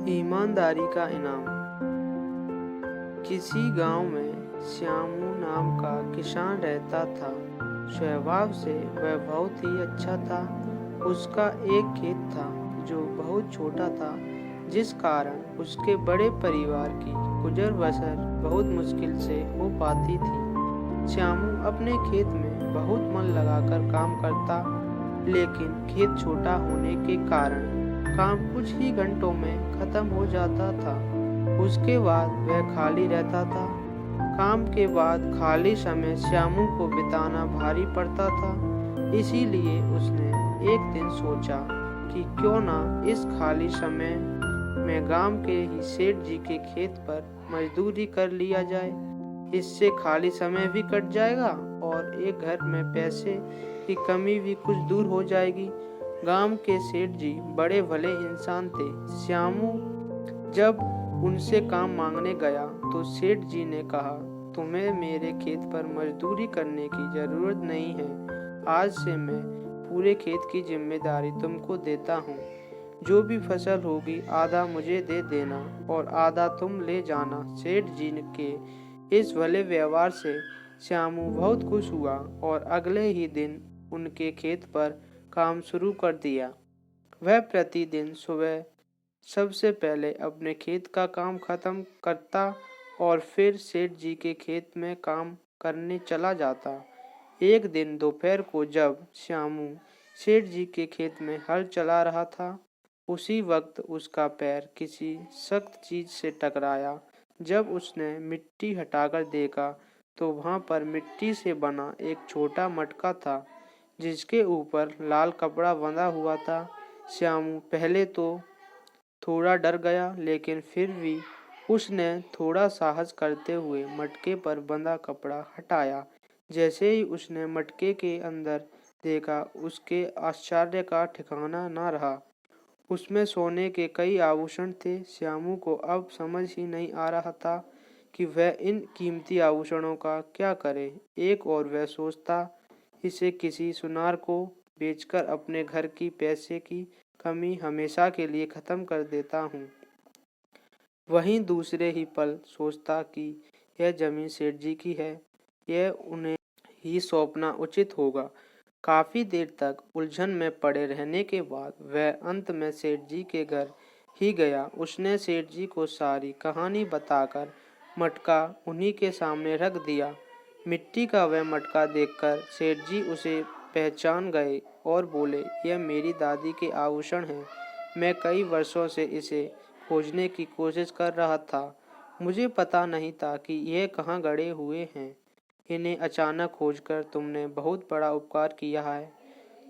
ईमानदारी का इनाम। किसी गांव में श्यामू नाम का किसान रहता था। स्वभाव से वह बहुत ही अच्छा था। उसका एक खेत था जो बहुत छोटा था, जिस कारण उसके बड़े परिवार की गुजर बसर बहुत मुश्किल से हो पाती थी। श्यामू अपने खेत में बहुत मन लगाकर काम करता, लेकिन खेत छोटा होने के कारण काम कुछ ही घंटों में खत्म हो जाता था। उसके बाद वह खाली रहता था। काम के बाद खाली समय श्यामू को बिताना भारी पड़ता था। इसीलिए उसने एक दिन सोचा कि क्यों ना इस खाली समय में गांव के ही सेठ जी के खेत पर मजदूरी कर लिया जाए। इससे खाली समय भी कट जाएगा और एक घर में पैसे की कमी भी कुछ दूर हो जाएगी। गांव के सेठ जी बड़े भले इंसान थे। श्यामू जब उनसे काम मांगने गया तो सेठ जी ने कहा, तुम्हें मेरे खेत पर मजदूरी करने की जरूरत नहीं है। आज से मैं पूरे खेत की जिम्मेदारी तुमको देता हूँ। जो भी फसल होगी आधा मुझे दे देना और आधा तुम ले जाना। सेठ जी के इस भले व्यवहार से श्यामू बहुत खुश हुआ और अगले ही दिन उनके खेत पर काम शुरू कर दिया। वह प्रतिदिन सुबह सबसे पहले अपने खेत का काम खत्म करता और फिर सेठ जी के खेत में काम करने चला जाता। एक दिन दोपहर को जब श्यामू सेठ जी के खेत में हल चला रहा था, उसी वक्त उसका पैर किसी सख्त चीज से टकराया। जब उसने मिट्टी हटाकर देखा तो वहां पर मिट्टी से बना एक छोटा मटका था, जिसके ऊपर लाल कपड़ा बंधा हुआ था। श्यामू पहले तो थोड़ा डर गया, लेकिन फिर भी उसने थोड़ा साहस करते हुए मटके पर बंधा कपड़ा हटाया। जैसे ही उसने मटके के अंदर देखा, उसके आश्चर्य का ठिकाना न रहा। उसमें सोने के कई आभूषण थे। श्यामू को अब समझ ही नहीं आ रहा था कि वह इन कीमती आभूषणों का क्या करे। एक और वह सोचता, इसे किसी सुनार को बेचकर अपने घर की पैसे की कमी हमेशा के लिए खत्म कर देता हूँ। वहीं दूसरे ही पल सोचता कि यह जमीन सेठ जी की है, यह उन्हें ही सौंपना उचित होगा। काफी देर तक उलझन में पड़े रहने के बाद वह अंत में सेठ जी के घर ही गया। उसने सेठ जी को सारी कहानी बताकर मटका उन्हीं के सामने रख दिया। मिट्टी का वह मटका देखकर सेठ जी उसे पहचान गए और बोले, यह मेरी दादी के आभूषण हैं। मैं कई वर्षों से इसे खोजने की कोशिश कर रहा था। मुझे पता नहीं था कि यह कहाँ गड़े हुए हैं। इन्हें अचानक खोजकर तुमने बहुत बड़ा उपकार किया है।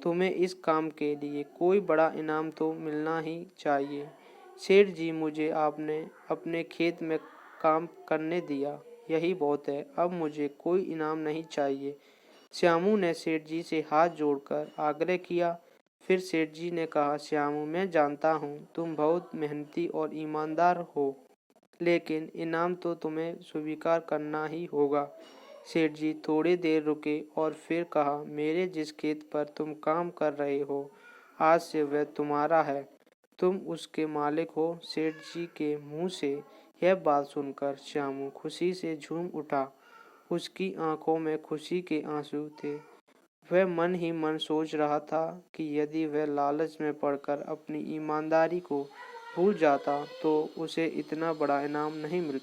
तुम्हें इस काम के लिए कोई बड़ा इनाम तो मिलना ही चाहिए। सेठ जी, मुझे आपने अपने खेत में काम करने दिया, यही बहुत है। अब मुझे कोई इनाम नहीं चाहिए। श्यामू ने सेठ जी से हाथ जोड़कर आग्रह किया। फिर सेठ जी ने कहा, श्यामू, मैं जानता हूँ तुम बहुत मेहनती और ईमानदार हो, लेकिन इनाम तो तुम्हें स्वीकार करना ही होगा। सेठ जी थोड़ी देर रुके और फिर कहा, मेरे जिस खेत पर तुम काम कर रहे हो, आज से वह तुम्हारा है। तुम उसके मालिक हो। सेठ जी के मुंह से यह बात सुनकर श्यामू खुशी से झूम उठा। उसकी आंखों में खुशी के आंसू थे। वह मन ही मन सोच रहा था कि यदि वह लालच में पड़कर अपनी ईमानदारी को भूल जाता तो उसे इतना बड़ा इनाम नहीं मिलता।